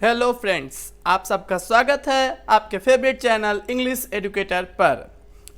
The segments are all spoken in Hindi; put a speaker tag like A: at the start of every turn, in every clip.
A: हेलो फ्रेंड्स, आप सबका स्वागत है आपके फेवरेट चैनल इंग्लिश एजुकेटर पर।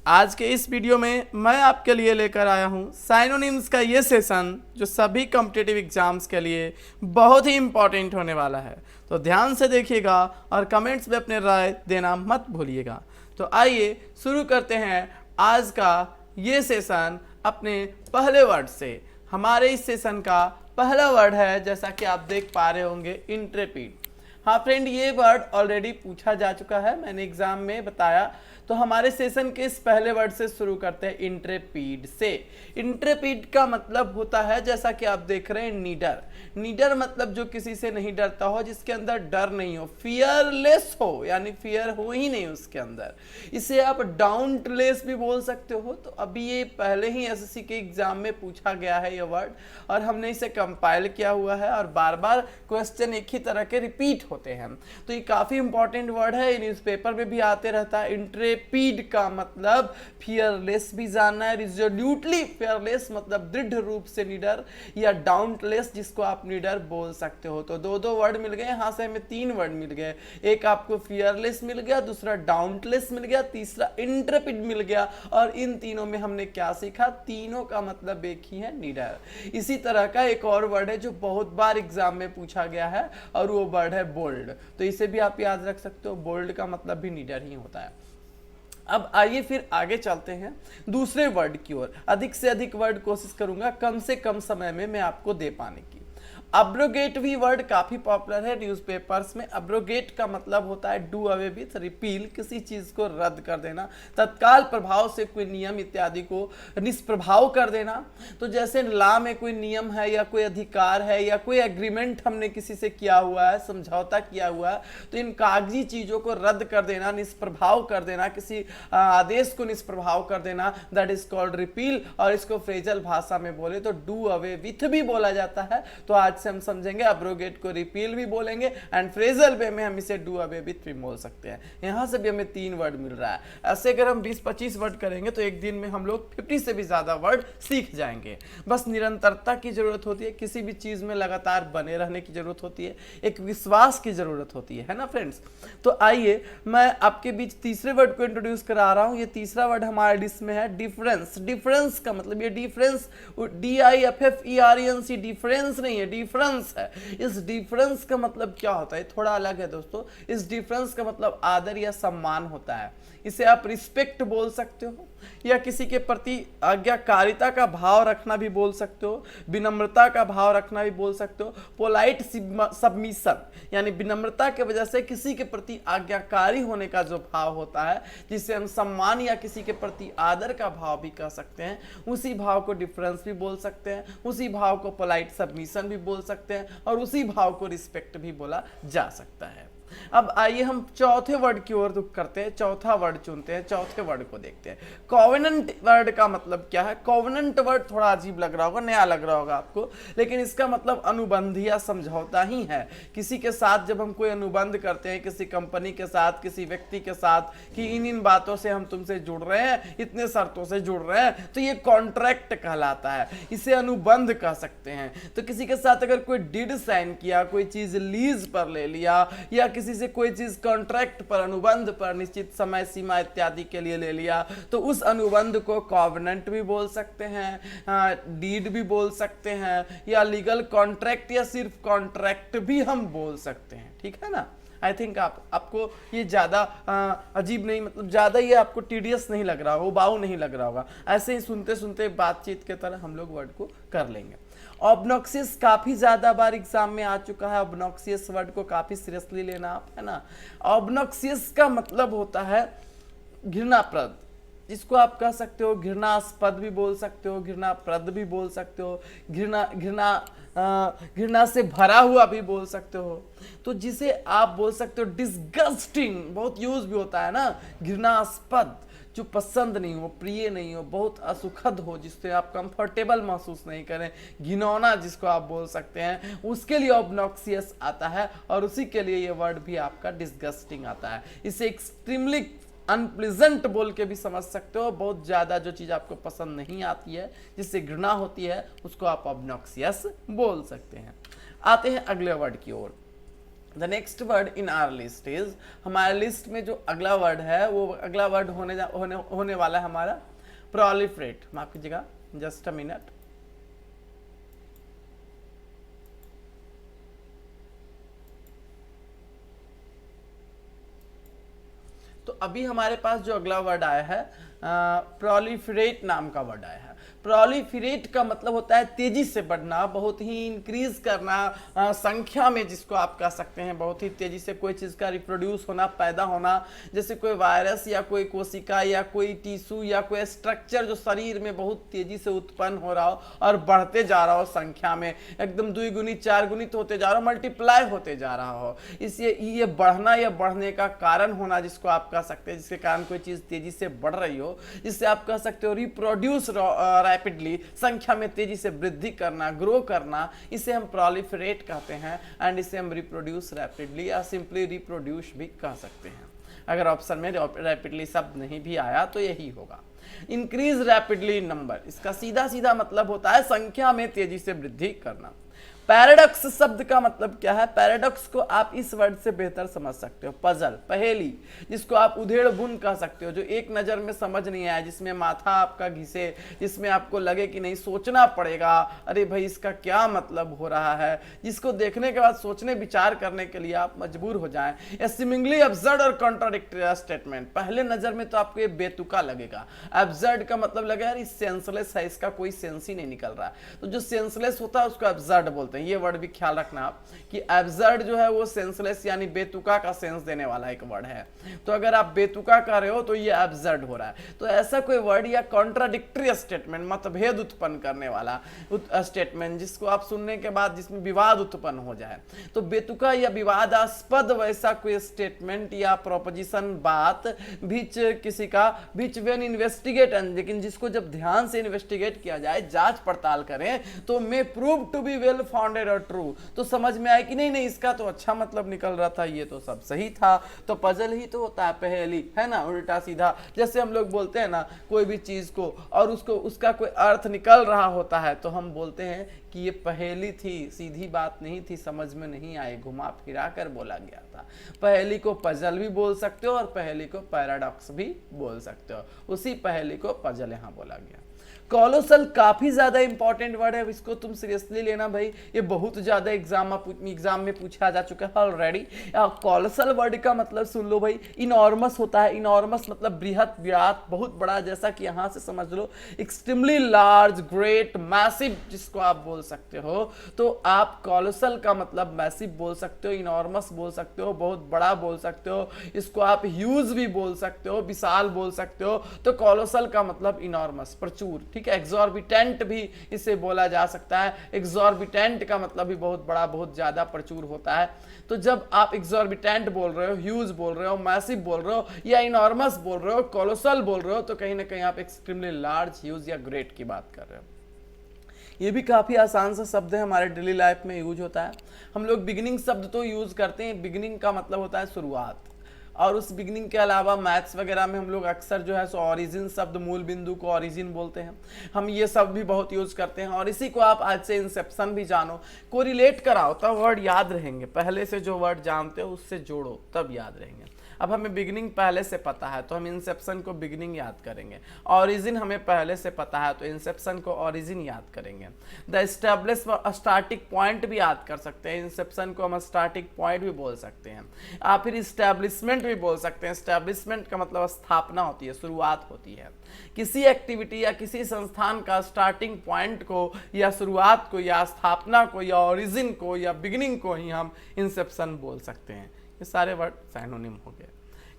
A: आज के इस वीडियो में मैं आपके लिए लेकर आया हूं साइनोनिम्स का ये सेशन जो सभी कॉम्पिटिटिव एग्जाम्स के लिए बहुत ही इम्पॉर्टेंट होने वाला है। तो ध्यान से देखिएगा और कमेंट्स में अपने राय देना मत भूलिएगा। तो आइए शुरू करते हैं आज का ये सेशन अपने पहले वर्ड से। हमारे इस सेशन का पहला वर्ड है, जैसा कि आप देख पा रहे होंगे, इंट्रेपिड। हाँ फ्रेंड, ये वर्ड ऑलरेडी पूछा जा चुका है, मैंने एग्जाम में बताया। तो हमारे सेशन के इस पहले वर्ड से शुरू करते हैं, इंट्रेपिड से। इंट्रेपिड का मतलब होता है, जैसा कि आप देख रहे हैं, नीडर। नीडर मतलब जो किसी से नहीं डरता हो, जिसके अंदर डर नहीं हो, फियरलेस हो, यानी फियर हो ही नहीं उसके अंदर। इसे आप डाउंटलेस भी बोल सकते हो। तो अभी ये पहले ही एसएससी के एग्जाम में पूछा गया है ये वर्ड, और हमने इसे कंपाइल किया हुआ है, और बार बार क्वेश्चन एक ही तरह के रिपीट होते हैं। तो ये काफी इंपॉर्टेंट वर्ड है, न्यूज़पेपर में भी आते रहता है। इंट्रेपिड का मतलब फियरलेस भी जानना है, रिजोल्यूटली फियरलेस मतलब दृढ़ रूप से निडर, या डाउंटलेस जिसको आप निडर बोल सकते हो। तो दो वर्ड मिल गए, यहाँ से हमें 3 वर्ड मिल गए। एक आपको फियरलेस मिल गया, दूसरा डाउंटलेस मिल गया, तीसरा इंट्रेपिड मिल गया। और इन तीनों में हमने क्या सीखा? तीनों का मतलब एक ही है, निडर। इसी तरह का एक और वर्ड है जो बहुत बार एग्जाम में पूछा गया है, और वो वर्ड है बोल्ड। तो इसे भी आप याद रख सकते हो, बोल्ड का मतलब भी निडर ही होता है। अब आइए फिर आगे चलते हैं दूसरे वर्ड की ओर। अधिक से अधिक वर्ड कोशिश करूंगा कम से कम समय में मैं आपको दे पाने की। अब्रोगेट भी वर्ड काफी पॉपुलर है न्यूज़पेपर्स में। अब्रोगेट का मतलब होता है डू अवे विथ, रिपील, किसी चीज को रद्द कर देना, तत्काल प्रभाव से कोई नियम इत्यादि को निष्प्रभाव कर देना। तो जैसे लॉ में कोई नियम है, या कोई अधिकार है, या कोई एग्रीमेंट हमने किसी से किया हुआ है, समझौता किया हुआ है, तो इन कागजी चीजों को रद्द कर देना, निष्प्रभाव कर देना, किसी आदेश को निष्प्रभाव कर देना, दैट इज कॉल्ड रिपील। और इसको फ्रेजल भाषा में बोले तो डू अवे विथ भी बोला जाता है। तो आज से हम समझेंगे अब्रोगेट को रिपील भी बोलेंगे, एंड फ्रेजल वे में हम इसे डू अवे विथ भी बोल सकते हैं। यहां से भी हमें 3 वर्ड मिल रहा है। ऐसे अगर हम 20-25 वर्ड करेंगे तो एक दिन में हम लोग 50 से भी ज्यादा वर्ड सीख जाएंगे। बस निरंतरता की जरूरत होती है, किसी भी चीज में लगातार बने रहने की जरूरत होती है, एक विश्वास की जरूरत होती है ना फ्रेंड्स। तो आइए मैं आपके बीच तीसरे वर्ड को इंट्रोड्यूस करा रहा हूं। ये तीसरा वर्ड हमारे लिस्ट में है, डिफरेंस। डिफरेंस का मतलब, ये डिफरेंस DIFFERENC डिफरेंस नहीं है, डिफरेंस है। इस डिफरेंस का मतलब क्या होता है? थोड़ा अलग है दोस्तों। इस डिफरेंस का मतलब आदर या सम्मान होता है। इसे आप रिस्पेक्ट बोल सकते हो, या किसी के प्रति आज्ञाकारिता का भाव रखना भी बोल सकते हो, विनम्रता का भाव रखना भी बोल सकते हो। पोलाइट सबमिशन, यानी विनम्रता के वजह से किसी के प्रति आज्ञाकारी होने का जो भाव होता है, जिसे हम सम्मान या किसी के प्रति आदर का भाव भी कह सकते हैं, उसी भाव को डिफरेंस भी बोल सकते हैं, उसी भाव को पोलाइट सबमिशन भी बोल सकते हैं, और उसी भाव को रिस्पेक्ट भी बोला जा सकता है। अब आइए हम चौथे वर्ड की ओर रुख करते हैं, चौथा वर्ड चुनते हैं, चौथे वर्ड को देखते हैं। कॉवेनेंट वर्ड का मतलब क्या है? कॉवेनेंट वर्ड थोड़ा अजीब लग रहा होगा, नया लग रहा होगा आपको, लेकिन इसका मतलब अनुबंध या समझौता ही है। किसी के साथ जब हम कोई अनुबंध करते हैं, किसी कंपनी के साथ, किसी व्यक्ति के साथ, कि इन बातों से हम तुमसे जुड़ रहे हैं, इतने शर्तों से जुड़ रहे हैं, तो ये कॉन्ट्रैक्ट कहलाता है, इसे अनुबंध कह सकते हैं। तो किसी के साथ अगर कोई डीड साइन किया, कोई चीज लीज पर ले लिया, या किसी से कोई चीज कॉन्ट्रैक्ट पर, अनुबंध पर, निश्चित समय सीमा इत्यादि के लिए ले लिया, तो उस अनुबंध को कॉवेनेंट भी बोल सकते हैं, डीड भी बोल सकते हैं, या लीगल कॉन्ट्रैक्ट, या सिर्फ कॉन्ट्रैक्ट भी हम बोल सकते हैं। ठीक है ना? आई थिंक आपको ये ज़्यादा अजीब नहीं, मतलब ज़्यादा ये आपको टीडियस नहीं लग रहा होगा, उबाऊ नहीं लग रहा होगा। ऐसे ही सुनते सुनते बातचीत के तरह हम लोग वर्ड को कर लेंगे। ऑब्नॉक्सियस काफ़ी ज़्यादा बार एग्जाम में आ चुका है। ऑब्नॉक्सियस वर्ड को काफ़ी सीरियसली लेना आप, है ना। ऑब्नॉक्सियस का मतलब होता है घृणाप्रद, जिसको आप कह सकते हो घृणास्पद भी बोल सकते हो, घृणाप्रद भी बोल सकते हो, घृणा से भरा हुआ भी बोल सकते हो। तो जिसे आप बोल सकते हो डिसगस्टिंग, बहुत यूज भी होता है ना, घृणास्पद, जो पसंद नहीं हो, प्रिय नहीं हो, बहुत असुखद हो, जिससे आप कंफर्टेबल महसूस नहीं करें, घिनौना जिसको आप बोल सकते हैं, उसके लिए ऑब्नॉक्सियस आता है, और उसी के लिए ये वर्ड भी आपका डिसगस्टिंग आता है। इसे एक्सट्रीमली अनप्लीजेंट बोल के भी समझ सकते हो। बहुत ज़्यादा जो चीज़ आपको पसंद नहीं आती है, जिससे घृणा होती है, उसको आप ऑब्नॉक्सियस बोल सकते हैं। आते हैं अगले वर्ड की ओर। The next word in our list is, हमारे लिस्ट में जो अगला वर्ड है वो अगला वर्ड होने वाला है हमारा प्रोलिफरेट। माफ कीजिएगा, जस्ट अ मिनट। तो अभी हमारे पास जो अगला वर्ड आया है प्रोलिफरेट नाम का वर्ड आया है। प्रोलिफरेट का मतलब होता है तेजी से बढ़ना, बहुत ही इंक्रीज करना संख्या में, जिसको आप कह सकते हैं बहुत ही तेजी से कोई चीज का रिप्रोड्यूस होना, पैदा होना। जैसे कोई वायरस या कोई कोशिका या कोई टिश्यू या कोई स्ट्रक्चर जो शरीर में बहुत तेजी से उत्पन्न हो रहा हो और बढ़ते जा रहा हो संख्या में, एकदम 2 गुनी 4 गुनी होते जा रहा हो, मल्टीप्लाई होते जा रहा हो। इसलिए ये बढ़ना या बढ़ने का कारण होना जिसको आप कह सकते हैं, जिसके कारण कोई चीज तेजी से बढ़ रही हो, जिससे आप कह सकते हो रिप्रोड्यूस रैपिडली, संख्या में तेजी से वृद्धि करना, ग्रो करना, इसे हम प्रोलिफरेट कहते हैं। एंड इसे हम रिप्रोड्यूस रैपिडली या सिंपली रिप्रोड्यूस भी कह सकते हैं। अगर ऑप्शन में रैपिडली शब्द नहीं भी आया तो यही होगा। इंक्रीज रैपिडली इन नंबर, इसका सीधा सीधा मतलब होता है संख्या में तेजी से वृद्धि करना। पैराडॉक्स शब्द का मतलब क्या है? पैराडॉक्स को आप इस वर्ड से बेहतर समझ सकते हो, पजल, पहेली, जिसको आप उधेड़ बुन कह सकते हो, जो एक नज़र में समझ नहीं आया, जिसमें माथा आपका घिसे, जिसमें आपको लगे कि नहीं सोचना पड़ेगा, अरे भाई इसका क्या मतलब हो रहा है, जिसको देखने के बाद सोचने विचार करने के लिए आप मजबूर हो जाएं। ए सीमिंगली अब्सर्ड और कॉन्ट्राडिक्टरी स्टेटमेंट, पहले नज़र में तो आपको ये बेतुका लगेगा। अब्सर्ड का मतलब लगेगा यार सेंसलेस है, इसका कोई सेंस ही नहीं निकल रहा है। तो जो सेंसलेस होता है उसको अब्सर्ड बोलते हैं। ये वर्ड भी ख्याल रखना आप कि एब्सर्ड जो है वो सेंसलेस यानी बेतुका का सेंस देने वाला एक वर्ड है। तो अगर आप बेतुका कर रहे हो तो ये एब्सर्ड हो रहा है। तो ऐसा कोई वर्ड या कॉन्ट्राडिक्टरी स्टेटमेंट, मतभेद उत्पन्न करने वाला स्टेटमेंट, जिसको आप सुनने के बाद जिसमें विवाद उत्पन्न हो जाए, तो बेतुका या विवादास्पद वैसा कोई स्टेटमेंट या प्रोपोजिशन, बात बीच किसी का बीच वेन इन्वेस्टिगेट, लेकिन जिसको जब ध्यान से इन्वेस्टिगेट किया जाए, जांच पड़ताल करें, तो may prove to be well founded और ट्रू, तो समझ में आए कि नहीं नहीं इसका तो अच्छा मतलब निकल रहा था, ये तो सब सही था। तो पजल ही तो होता है, पहेली है ना, उल्टा सीधा। जैसे हम लोग बोलते हैं ना कोई भी चीज को और उसको उसका कोई अर्थ निकल रहा होता है तो हम बोलते हैं कि ये पहेली थी, सीधी बात नहीं थी, समझ में नहीं आई, घुमा फिरा कर बोला गया था। पहेली को पजल भी बोल सकते हो और पहेली को पैराडॉक्स भी बोल सकते हो। उसी पहेली को पजल यहाँ बोला गया। कॉलोसल काफी ज्यादा इंपॉर्टेंट वर्ड है, इसको तुम सीरियसली लेना भाई, ये बहुत ज्यादा एग्जाम में पूछा जा चुका है ऑलरेडी। कॉलोसल वर्ड का मतलब सुन लो भाई, इनॉर्मस होता है। इनॉर्मस मतलब बृहत, विराट, बहुत बड़ा, जैसा कि यहां से समझ लो एक्सट्रीमली लार्ज, ग्रेट, मैसिव, जिसको आप बोल सकते हो। तो आप कॉलोसल का मतलब मैसिव बोल सकते हो, इनॉर्मस बोल सकते हो, बहुत बड़ा बोल सकते हो, इसको आप ह्यूज भी बोल सकते हो, विशाल बोल सकते हो। तो कॉलोसल का मतलब इनॉर्मस, प्रचुर, ठीक है। एग्जॉर्बिटेंट भी इसे बोला जा सकता है। एग्जॉर्बिटेंट का मतलब भी बहुत बड़ा, बहुत ज्यादा, प्रचुर होता है। तो जब आप एग्जॉर्बिटेंट बोल रहे हो, ह्यूज बोल रहे हो, मैसिव बोल रहे हो या इनॉर्मस बोल रहे हो, कोलोसल बोल रहे हो, तो कहीं ना कहीं आप एक्सट्रीमली लार्ज, ह्यूज या ग्रेट की बात कर रहे हो। ये भी काफ़ी आसान सा शब्द है, हमारे डेली लाइफ में यूज होता है। हम लोग बिगिनिंग शब्द तो यूज करते हैं। बिगिनिंग का मतलब होता है शुरुआत, और उस बिगिनिंग के अलावा मैथ्स वगैरह में हम लोग अक्सर जो है सो ऑरिजिन शब्द, मूल बिंदु को ऑरिजिन बोलते हैं। हम ये सब भी बहुत यूज करते हैं। और इसी को आप आज से इंसेप्शन भी जानो, को रिलेट कराओ, तब वर्ड याद रहेंगे। पहले से जो वर्ड जानते हो उससे जोड़ो, तब याद रहेंगे। अब हमें बिगिनिंग पहले से पता है तो हम इंसेप्शन को बिगिनिंग याद करेंगे। ऑरिजिन हमें पहले से पता है तो इंसेप्शन को ऑरिजिन याद करेंगे। द एस्टैब्लिश स्टार्टिंग पॉइंट भी याद कर सकते हैं, इंसेप्शन को हम स्टार्टिंग पॉइंट भी बोल सकते हैं। आप फिर इस्टेब्लिशमेंट भी बोल सकते हैं। इस्टेब्लिशमेंट का मतलब स्थापना होती है, शुरुआत होती है। किसी एक्टिविटी या किसी संस्थान का स्टार्टिंग पॉइंट को या शुरुआत को या स्थापना को या ऑरिजिन को या बिगिनिंग को ही हम इंसेप्शन बोल सकते हैं। ये सारे वर्ड साइनोनिम हो गए।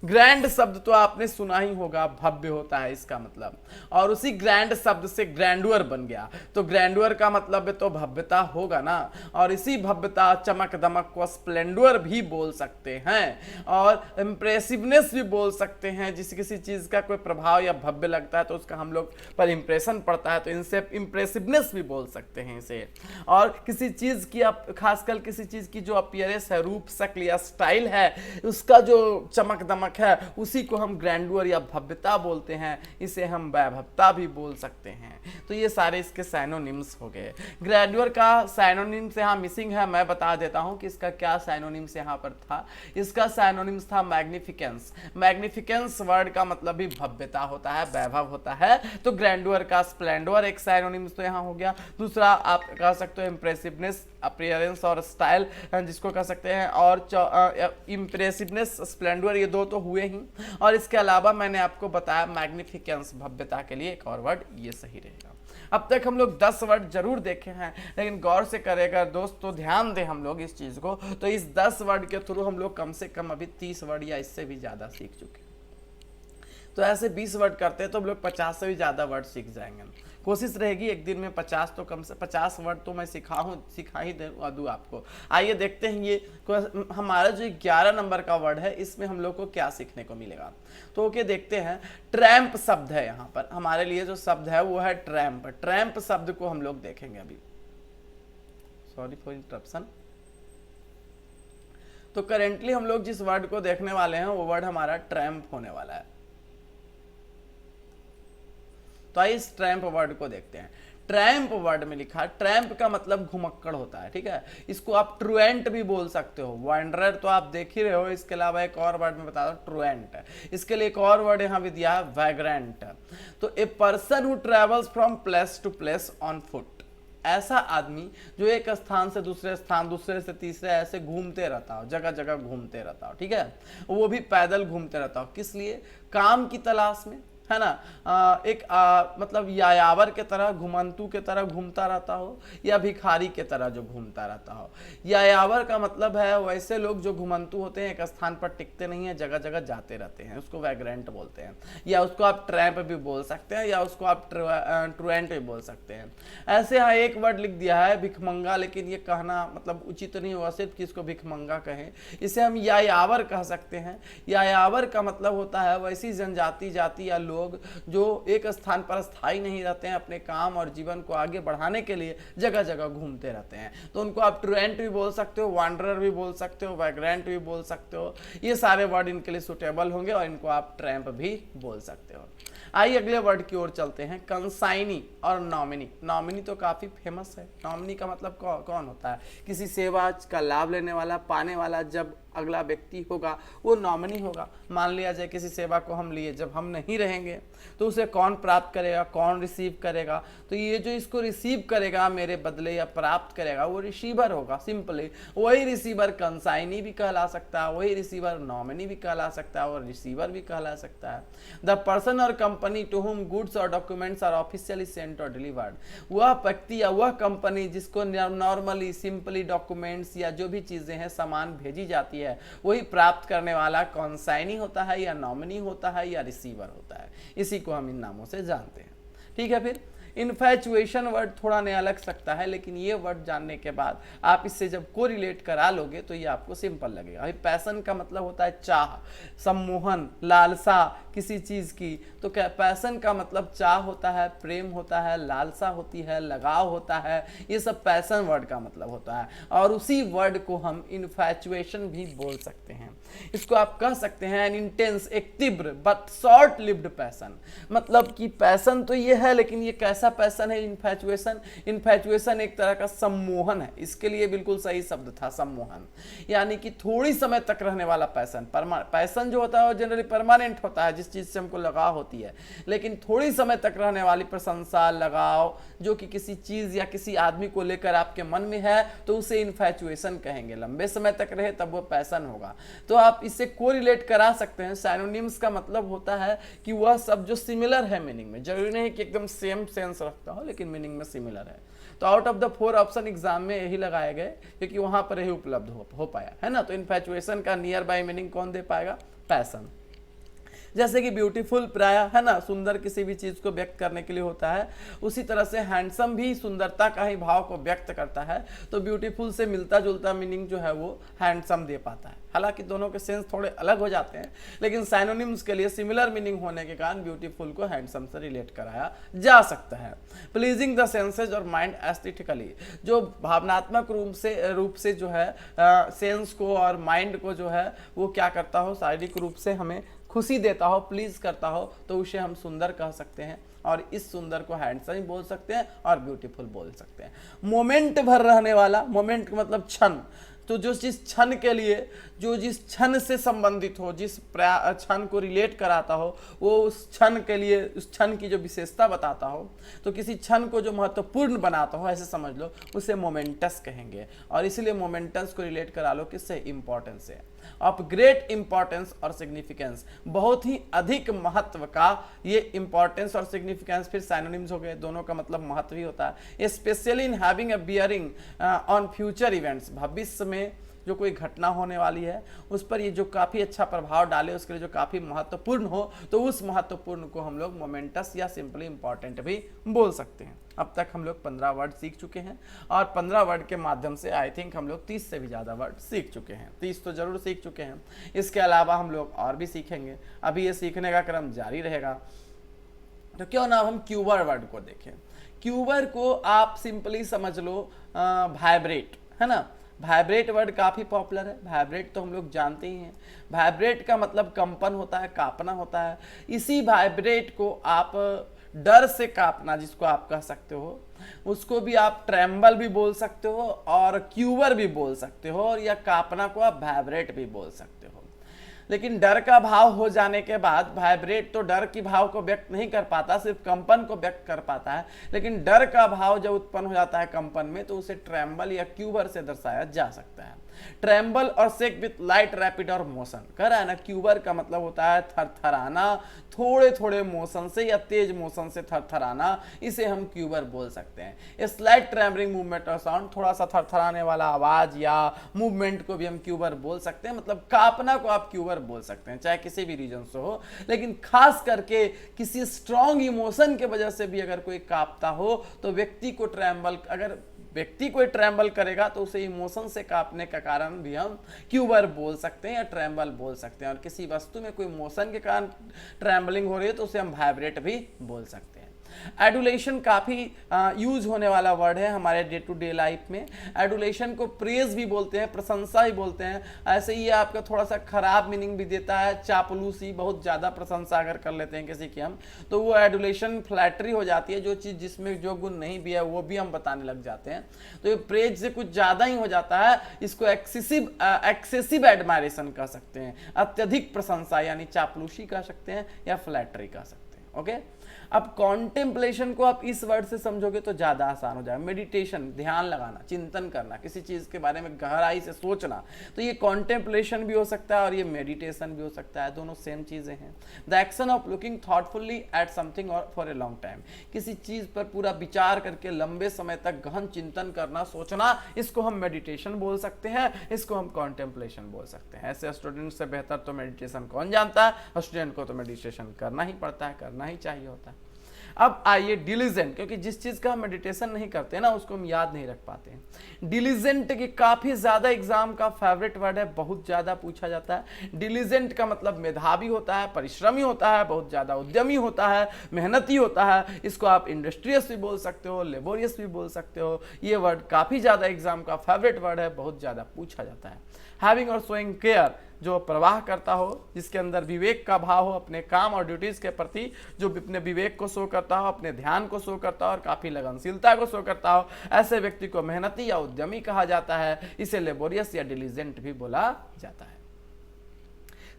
A: ग्रैंड शब्द तो आपने सुना ही होगा, भव्य होता है इसका मतलब, और उसी ग्रैंड शब्द से ग्रैंडुअर बन गया। तो ग्रैंडुअर का मतलब तो भव्यता होगा ना, और इसी भव्यता, चमक दमक को स्प्लेंडुअर भी बोल सकते हैं, और इम्प्रेसिवनेस भी बोल सकते हैं। जिस किसी चीज का कोई प्रभाव या भव्य लगता है तो उसका हम लोग पर इंप्रेशन पड़ता है, तो इनसे इम्प्रेसिवनेस भी बोल सकते हैं इसे। और किसी चीज की, खासकर किसी चीज की जो अपीयरेंस है, रूप, शक्ल या स्टाइल है, उसका जो चमक दमक चमक है उसी को हम ग्रैंडुअर या भव्यता बोलते हैं, इसे हम वैभवता भी बोल सकते हैं। तो ये सारे इसके साइनोनिम्स हो गए। ग्रैंडुअर का साइनोनिम्स यहाँ मिसिंग है, मैं बता देता हूँ कि इसका क्या साइनोनिम्स यहाँ पर था। इसका साइनोनिम्स था मैग्निफिकेंस। मैग्निफिकेंस वर्ड का मतलब भी भव्यता होता है, वैभव होता है। तो ग्रैंडुअर का स्प्लेंडर एक साइनोनिम्स तो यहाँ हो गया। दूसरा आप कह सकते हो इम्प्रेसिवनेस, अपीयरेंस और स्टाइल जिसको कह सकते हैं, और इम्प्रेसिवनेस, स्प्लेंडर, ये दो तो हुए ही। और इसके अलावा मैंने आपको बताया मैग्निफिकेंस, भव्यता के लिए एक और वर्ड ये सही रहेगा। अब तक हम लोग 10 वर्ड जरूर देखे हैं, लेकिन गौर से करेगा दोस्त तो ध्यान दें हम लोग इस चीज को, तो इस 10 वर्ड के थ्रू हम लोग कम से कम अभी 30 वर्ड या इससे भी ज्यादा सीख चुके हैं। तो ऐसे 20 वर्ड करते हैं तो हम लोग 50 से भी ज्यादा वर्ड सीख जाएंगे। कोशिश रहेगी एक दिन में 50 तो कम से 50 वर्ड तो मैं सिखा ही दूँ आपको। आइए देखते हैं ये हमारा जो 11 नंबर का वर्ड है इसमें हम लोग को क्या सीखने को मिलेगा। तो ओके देखते हैं। ट्रैम्प शब्द है यहाँ पर हमारे लिए, जो शब्द है वो है ट्रैम्प। ट्रैम्प शब्द को हम लोग देखेंगे अभी। Sorry for interruption. तो करेंटली हम लोग जिस वर्ड को देखने वाले हैं वो वर्ड हमारा ट्रैम्प होने वाला है। तो आइए इस ट्रैम्प वर्ड को देखते हैं। ट्रैम्प वर्ड में लिखा, ट्रैम्प का मतलब घुमक्कड़ होता है, ठीक है। इसको आप ट्रुएंट भी बोल सकते हो। वांडरर तो आप देख ही रहे हो। इसके अलावा एक और वर्ड में बता दो, ट्रुएंट। इसके लिए एक और वर्ड यहाँ भी दिया है, वैग्रेंट। तो a person who travels from place to place on foot, ऐसा आदमी जो एक स्थान से दूसरे स्थान, दूसरे से तीसरे ऐसे घूमते रहता हो, जगह जगह घूमते रहता हो, ठीक है। वो भी पैदल घूमते रहता हो। किस लिए? काम की तलाश में, है ना। मतलब यायावर के तरह, घुमंतु के तरह घूमता रहता हो, या भिखारी के तरह जो घूमता रहता हो। यायावर का मतलब है वैसे लोग जो घुमंतु होते हैं, एक स्थान पर टिकते नहीं है, जगह जगह जाते रहते हैं, उसको वैग्रेंट बोलते हैं। या उसको आप ट्रैम्प भी बोल सकते हैं, या उसको आप ट्रुएंट भी बोल सकते हैं। ऐसे यहाँ एक वर्ड लिख दिया है भिखमंगा, लेकिन ये कहना मतलब उचित नहीं हुआ सिर्फ कि इसको भिखमंगा कहें। इसे हम यायावर कह सकते हैं। यायावर का मतलब होता है वैसी जनजाति, जाति या लोग जो एक स्थान पर स्थायी नहीं रहते हैं, अपने काम और जीवन को आगे बढ़ाने के लिए जगह जगह घूमते रहते हैं। तो उनको आप ट्रुएंट भी बोल सकते हो, वांडरर भी बोल सकते हो, वैग्रेंट भी बोल सकते हो। ये सारे वर्ड इनके लिए सुटेबल होंगे और इनको आप ट्रैम्प भी बोल सकते हो। आइए अगले वर्ड की ओर चलते हैं। कंसाइनी और नॉमिनी। नॉमिनी तो काफी फेमस है। नॉमिनी का मतलब कौन होता है? किसी सेवा का लाभ लेने वाला, पाने वाला। जब अगला व्यक्ति होगा वो नॉमिनी होगा। मान लिया जाए किसी सेवा को हम लिए, जब हम नहीं रहेंगे तो उसे कौन प्राप्त करेगा, कौन रिसीव करेगा? तो ये जो इसको रिसीव करेगा मेरे बदले या प्राप्त करेगा वो रिसीवर होगा। सिंपली वही रिसीवर कंसाइनी भी कहला सकता है, वही रिसीवर नॉमिनी भी कहला सकता है, और रिसीवर भी कहला सकता है। द पर्सन और कंपनी टू हुम गुड्स और डॉक्यूमेंट्स आर ऑफिशियली सेंट और डिलीवर्ड। वह व्यक्ति या वह कंपनी जिसको नॉर्मली सिंपली डॉक्यूमेंट्स या जो भी चीजें हैं सामान भेजी जाती है, वही प्राप्त करने वाला कंसाइनी होता है, या नॉमिनी होता है, या रिसीवर होता है। इसी को हम इन नामों से जानते हैं, ठीक है। फिर इन्फैचुएशन वर्ड थोड़ा नया लग सकता है, लेकिन ये वर्ड जानने के बाद आप इससे जब कोरिलेट करा लोगे तो ये आपको सिंपल लगेगा। भाई पैशन का मतलब होता है चाह, सम्मोहन, लालसा किसी चीज की। तो क्या पैशन का मतलब चाह होता है, प्रेम होता है, लालसा होती है, लगाव होता है। ये सब पैशन वर्ड का मतलब होता है। और उसी वर्ड को हम इन्फैचुएशन भी बोल सकते हैं। इसको आप कह सकते हैं एन इंटेंस, एक तीव्र बट शॉर्ट लिव्ड पैशन। मतलब कि पैशन तो ये है, लेकिन ये कैसा पैशन है इन्फैचुएशन? इन्फैचुएशन एक तरह का सम्मोहन है। इसके लिए बिल्कुल सही शब्द था सम्मोहन, यानी कि थोड़ी समय तक रहने वाला पैशन। पैशन जो होता है वो जनरली परमानेंट होता है, जिस चीज से हमको लगाव होती है। लेकिन थोड़ी समय तक रहने वाली प्रशंसा, लगाव जो कि किसी चीज या किसी आदमी को लेकर आपके मन में है, तो उसे इन्फैचुएशन कहेंगे। लंबे समय तक रहे तब वो पैशन होगा। तो आप इससे कोरिलेट करा सकते हैं। साइनोनिम्स का मतलब होता है कि वह सब जो सिमिलर है मीनिंग में, जरूरी नहीं कि एकदम सेम सेंस रखता हो, लेकिन मीनिंग में सिमिलर है। तो out of the 4 option exam में यही लगाए गए, क्योंकि वहां पर यही उपलब्ध हो पाया है ना। तो इन्फैचुएशन का नियर बाय मीनिंग कौन दे पाएगा? पैशन। जैसे कि ब्यूटीफुल प्राय है ना, सुंदर किसी भी चीज को व्यक्त करने के लिए होता है, उसी तरह से हैंडसम भी सुंदरता का ही भाव को व्यक्त करता है। तो ब्यूटीफुल से मिलता जुलता मीनिंग जो है वो हैंडसम दे पाता है। हालांकि दोनों के सेंस थोड़े अलग हो जाते हैं, लेकिन साइनोनिम्स के लिए सिमिलर मीनिंग होने के कारण ब्यूटीफुल को हैंडसम से रिलेट कराया जा सकता है। प्लीजिंग द सेंसेज और माइंड एस्थेटिकली, जो भावनात्मक रूप से जो है सेंस को और माइंड को जो है वो क्या करता हो, शारीरिक रूप से हमें खुशी देता हो, प्लीज करता हो, तो उसे हम सुंदर कह सकते हैं। और इस सुंदर को हैंडसम बोल सकते हैं और ब्यूटीफुल बोल सकते हैं। मोमेंट भर रहने वाला, मोमेंट मतलब क्षण, तो जो जिस क्षण के लिए, जो जिस क्षण से संबंधित हो, जिस क्षण को रिलेट कराता हो, वो उस क्षण के लिए, उस क्षण की जो विशेषता बताता हो, तो किसी क्षण को जो महत्वपूर्ण बनाता हो, ऐसे समझ लो, उसे मोमेंटस कहेंगे। और इसीलिए मोमेंटस को रिलेट करा लो किससे, इंपॉर्टेंस से। ऑफ ग्रेट इंपॉर्टेंस और सिग्निफिकेंस, बहुत ही अधिक महत्व का, ये इंपॉर्टेंस और सिग्निफिकेंस फिर साइनोनिम्स हो गए, दोनों का मतलब महत्व ही होता है। Specially in having a bearing on future events, भविष्य में जो कोई घटना होने वाली है उस पर ये जो काफ़ी अच्छा प्रभाव डाले, उसके लिए जो काफ़ी महत्वपूर्ण हो, तो उस महत्वपूर्ण को हम लोग मोमेंटस या सिंपली इंपॉर्टेंट भी बोल सकते हैं। अब तक हम लोग 15 वर्ड सीख चुके हैं और 15 वर्ड के माध्यम से आई थिंक हम लोग 30 से भी ज़्यादा वर्ड सीख चुके हैं। 30 तो ज़रूर सीख चुके हैं, इसके अलावा हम लोग और भी सीखेंगे। अभी ये सीखने का क्रम जारी रहेगा। तो क्यों ना हम क्यूबर वर्ड को देखें। क्यूबर को आप सिंपली समझ लो वाइब्रेट, है ना। वाइब्रेट वर्ड काफ़ी पॉपुलर है। वाइब्रेट तो हम लोग जानते ही हैं, वाइब्रेट का मतलब कंपन होता है, कांपना होता है। इसी वाइब्रेट को आप डर से कांपना जिसको आप कह सकते हो, उसको भी आप ट्रेम्बल भी बोल सकते हो और क्यूबर भी बोल सकते हो, और या कांपना को आप वाइब्रेट भी बोल सकते हो। लेकिन डर का भाव हो जाने के बाद वाइब्रेट तो डर की भाव को व्यक्त नहीं कर पाता, सिर्फ कंपन को व्यक्त कर पाता है। लेकिन डर का भाव जब उत्पन्न हो जाता है कंपन में, तो उसे ट्रेम्बल या क्यूबर से दर्शाया जा सकता है। ट्रेम्बल और शेक विथ लाइट रैपिड और मोशन, कह रहा है ना, क्यूबर का मतलब होता है थरथराना, थोड़े थोड़े मोशन से या तेज मोशन से थरथराना, इसे हम क्यूबर बोल सकते हैं। स्लाइट ट्रेमरिंग मूवमेंट और साउंड, थोड़ा सा थरथराने वाला आवाज या मूवमेंट को भी हम क्यूबर बोल सकते हैं। मतलब कांपना को आप क्यूबर बोल सकते हैं, चाहे किसी भी रीजन से हो। लेकिन खास करके किसी स्ट्रॉन्ग इमोशन के वजह से भी अगर कोई कांपता हो, तो व्यक्ति को ट्रेम्बल, अगर व्यक्ति कोई ट्रेम्बल करेगा तो उसे इमोशन से कांपने का कारण भी हम क्यूबर बोल सकते हैं या ट्रेम्बल बोल सकते हैं। और किसी वस्तु में कोई मोशन के कारण ट्रेम्बलिंग हो रही है तो उसे हम वाइब्रेट भी बोल सकते हैं। एडुलेशन काफ़ी यूज होने वाला वर्ड है हमारे डे टू डे लाइफ में। एडुलेशन को प्रेज भी बोलते हैं, प्रशंसा ही बोलते हैं। ऐसे ही आपका थोड़ा सा खराब मीनिंग भी देता है, चापलूसी, बहुत ज़्यादा प्रशंसा अगर कर लेते हैं किसी की हम, तो वो एडुलेशन फ्लैटरी हो जाती है। जो चीज़ जिसमें जो गुण नहीं भी है वो भी हम बताने लग जाते हैं, तो ये प्रेज से कुछ ज़्यादा ही हो जाता है। इसको एक्सेसिव एडमायरेशन कह सकते हैं, अत्यधिक प्रशंसा यानी चापलूसी कह सकते हैं या फ्लैटरी कह सकते हैं। ओके, अब कॉन्टेम्पलेशन को आप इस वर्ड से समझोगे तो ज़्यादा आसान हो जाएगा। मेडिटेशन, ध्यान लगाना, चिंतन करना, किसी चीज़ के बारे में गहराई से सोचना, तो ये कॉन्टेम्पलेशन भी हो सकता है और ये मेडिटेशन भी हो सकता है, दोनों सेम चीज़ें हैं। The action of looking thoughtfully at something और फॉर ए लॉन्ग टाइम, किसी चीज़ पर पूरा विचार करके लंबे समय तक गहन चिंतन करना, सोचना, इसको हम मेडिटेशन बोल सकते हैं, इसको हम कॉन्टेम्पलेशन बोल सकते हैं। ऐसे स्टूडेंट से बेहतर तो मेडिटेशन कौन जानता है, स्टूडेंट को तो मेडिटेशन करना ही पड़ता है, करना ही चाहिए होता है। अब आइए डिलीजेंट, क्योंकि जिस चीज़ का हम मेडिटेशन नहीं करते ना उसको हम याद नहीं रख पाते हैं। डिलीजेंट की काफ़ी ज़्यादा एग्जाम का फेवरेट वर्ड है, बहुत ज़्यादा पूछा जाता है। डिलीजेंट का मतलब मेधावी होता है, परिश्रमी होता है, बहुत ज़्यादा उद्यमी होता है, मेहनती होता है। इसको आप इंडस्ट्रियस भी बोल सकते हो, लेबोरियस भी बोल सकते हो। ये वर्ड काफ़ी ज़्यादा एग्जाम का फेवरेट वर्ड है, बहुत ज़्यादा पूछा जाता है। हैविंग और शोइंग केयर, जो प्रवाह करता हो, जिसके अंदर विवेक का भाव हो, अपने काम और ड्यूटीज़ के प्रति जो अपने विवेक को शो करता हो, अपने ध्यान को शो करता हो और काफ़ी लगनशीलता को शो करता हो, ऐसे व्यक्ति को मेहनती या उद्यमी कहा जाता है। इसे लेबोरियस या डिलीजेंट भी बोला जाता है।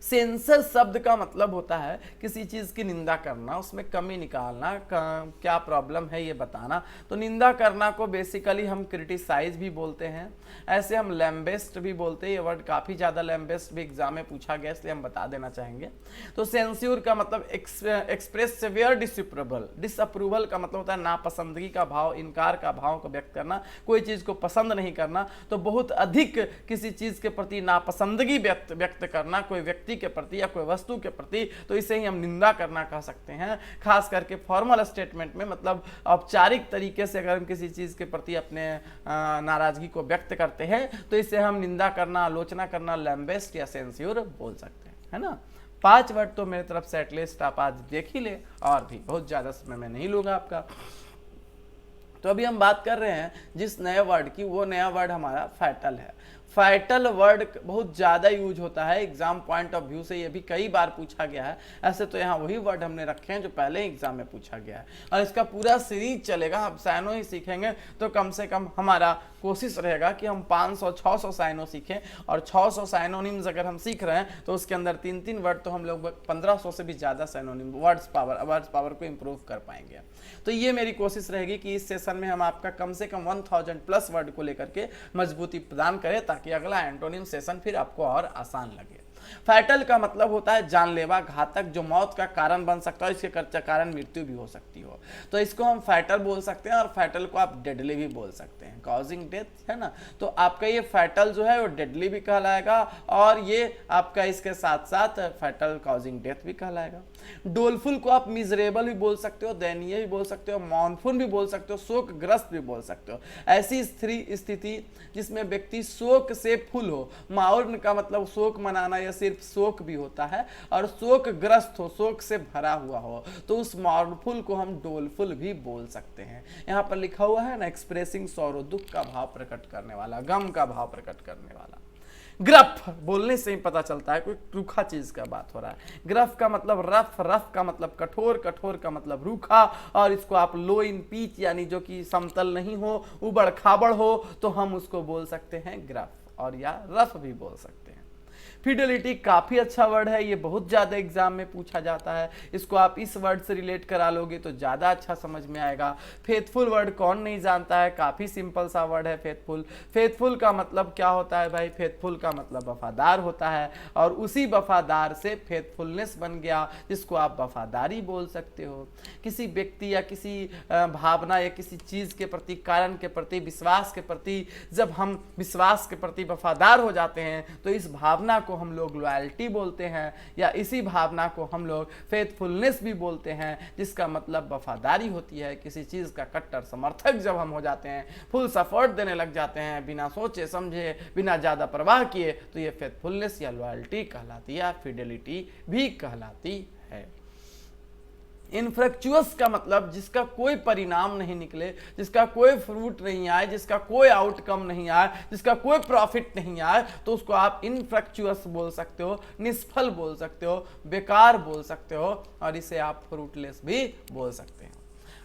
A: सेंसर शब्द का मतलब होता है किसी चीज़ की निंदा करना, उसमें कमी निकालना, क्या प्रॉब्लम है ये बताना। तो निंदा करना को बेसिकली हम क्रिटिसाइज भी बोलते हैं, ऐसे हम लैम्बेस्ट भी बोलते हैं। ये वर्ड काफ़ी ज़्यादा लैम्बेस्ट भी एग्जाम में पूछा गया, इसलिए हम बता देना चाहेंगे। तो सेंस्योर का मतलब एक्सप्रेस सेवियर डिसअप्रूवल, डिसअप्रूवल का मतलब होता है नापसंदगी का भाव, इनकार का भाव को व्यक्त करना, कोई चीज़ को पसंद नहीं करना। तो बहुत अधिक किसी चीज़ के प्रति नापसंदगी व्यक्त करना, कोई व्यक्ति व्यक्ति के प्रति या कोई वस्तु के प्रति, तो इसे ही हम निंदा करना कह सकते हैं। खास करके फॉर्मल स्टेटमेंट में, मतलब औपचारिक तरीके से अगर हम किसी चीज़ के प्रति अपने नाराजगी को व्यक्त करते हैं तो इसे हम निंदा करना, आलोचना करना, लैम्बेस्ट या सेंस्योर बोल सकते हैं, है ना। 5 वर्ड तो मेरी तरफ से एटलीस्ट आप आज देख ही ले, और भी बहुत ज़्यादा समय मैं नहीं लूँगा आपका। तो अभी हम बात कर रहे हैं जिस नए वर्ड की, वो नया वर्ड हमारा फैटल है। फैटल वर्ड बहुत ज़्यादा यूज होता है एग्जाम पॉइंट ऑफ व्यू से, ये भी कई बार पूछा गया है। ऐसे तो यहाँ वही वर्ड हमने रखे हैं जो पहले एग्जाम में पूछा गया है, और इसका पूरा सीरीज चलेगा। हम साइनो ही सीखेंगे तो कम से कम हमारा कोशिश रहेगा कि हम 500-600 साइनो सीखें, और 600 साइनोनिम्स अगर हम सीख रहे हैं तो उसके अंदर 3-3 वर्ड तो हम लोग 1500 से भी ज़्यादा साइनोनिम वर्ड्स पावर को इम्प्रूव कर पाएंगे। तो ये मेरी कोशिश रहेगी कि इस सेशन में हम आपका कम से कम 1000+ वर्ड को लेकर के मजबूती प्रदान करें, ताकि अगला एंटोनिम सेशन फिर आपको और आसान लगे। फैटल का मतलब होता है जानलेवा, घातक, जो मौत का कारण बन सकता है, इसके कारण मृत्यु भी हो सकती हो, तो इसको हम फैटल बोल सकते हैं। और फैटल को आप डेडली भी बोल सकते हैं, कॉजिंग डेथ, है ना। तो आपका ये फैटल जो है वो डेडली भी कहलाएगा, और ये आपका इसके साथ साथ फैटल कॉजिंग डेथ भी कहलाएगा। डोलफुल को आप मिजरेबल भी बोल सकते हो, दयनीय भी बोल सकते हो, मौनफुल भी बोल सकते हो, शोकग्रस्त भी बोल सकते हो। ऐसी स्थिति जिसमें व्यक्ति शोक से फुल हो। माउर्न का मतलब शोक मनाना, या सिर्फ शोक भी होता है, और शोकग्रस्त हो, शोक से भरा हुआ हो, तो उस मॉर्नफुल को हम डोलफुल भी बोल सकते हैं। यहाँ पर लिखा हुआ है ना, एक्सप्रेसिंग सॉरो, दुख का भाव प्रकट करने वाला, गम का भाव प्रकट करने वाला। ग्रफ बोलने से ही पता चलता है कोई रूखा चीज का बात हो रहा है। ग्रफ का मतलब रफ, रफ का मतलब कठोर, कठोर का मतलब रूखा, और इसको आप लो इन पीच यानी जो कि समतल नहीं हो, उबड़ खाबड़ हो, तो हम उसको बोल सकते हैं ग्रफ, और या रफ भी बोल सकते हैं। फिडेलिटी काफ़ी अच्छा वर्ड है, ये बहुत ज़्यादा एग्जाम में पूछा जाता है। इसको आप इस वर्ड से रिलेट करा लोगे तो ज़्यादा अच्छा समझ में आएगा। फेथफुल वर्ड कौन नहीं जानता है, काफ़ी सिंपल सा वर्ड है फेथफुल। फेथफुल का मतलब क्या होता है भाई? फेथफुल का मतलब वफादार होता है, और उसी वफादार से फेथफुलनेस बन गया, जिसको आप वफादारी बोल सकते हो। किसी व्यक्ति या किसी भावना या किसी चीज़ के प्रति, कारण के प्रति, विश्वास के प्रति, जब हम विश्वास के प्रति वफादार हो जाते हैं तो इस भावना को हम लोग लॉयल्टी बोलते हैं, या इसी भावना को हम लोग फेथफुलनेस भी बोलते हैं, जिसका मतलब वफादारी होती है। किसी चीज़ का कट्टर समर्थक जब हम हो जाते हैं, फुल सपोर्ट देने लग जाते हैं, बिना सोचे समझे, बिना ज़्यादा परवाह किए, तो ये फेथफुलनेस या लॉयल्टी कहलाती है, या फिडेलिटी भी कहलाती है। इनफ्रक्चुअस का मतलब जिसका कोई परिणाम नहीं निकले, जिसका कोई फ्रूट नहीं आए, जिसका कोई आउटकम नहीं आए, जिसका कोई प्रॉफिट नहीं आए, तो उसको आप इनफ्रक्चुअस बोल सकते हो, निष्फल बोल सकते हो, बेकार बोल सकते हो, और इसे आप फ्रूटलेस भी बोल सकते हो।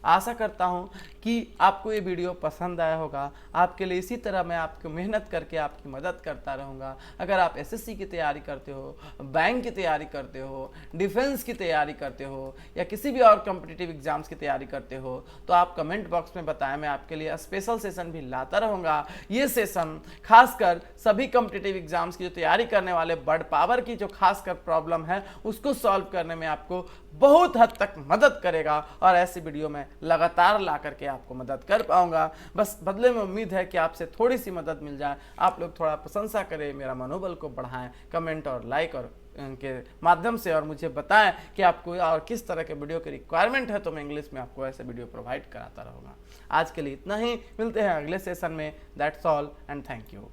A: आशा करता हूँ कि आपको ये वीडियो पसंद आया होगा। आपके लिए इसी तरह मैं आपको मेहनत करके आपकी मदद करता रहूँगा। अगर आप एसएससी की तैयारी करते हो, बैंक की तैयारी करते हो, डिफेंस की तैयारी करते हो, या किसी भी और कॉम्पिटिटिव एग्जाम्स की तैयारी करते हो, तो आप कमेंट बॉक्स में बताएं, मैं आपके लिए स्पेशल सेशन भी लाता रहूँगा। ये सेशन खासकर सभी कॉम्पिटिटिव एग्जाम्स की जो तैयारी करने वाले वर्ड पावर की जो खासकर प्रॉब्लम है, उसको सॉल्व करने में आपको बहुत हद तक मदद करेगा, और ऐसी वीडियो में लगातार ला करके आपको मदद कर पाऊंगा। बस बदले में उम्मीद है कि आपसे थोड़ी सी मदद मिल जाए, आप लोग थोड़ा प्रशंसा करें, मेरा मनोबल को बढ़ाएं, कमेंट और लाइक और के माध्यम से, और मुझे बताएं कि आपको और किस तरह के वीडियो की रिक्वायरमेंट है, तो मैं इंग्लिश में आपको ऐसे वीडियो प्रोवाइड कराता रहूँगा। आज के लिए इतना ही, मिलते हैं अगले सेशन में। That's all and thank you.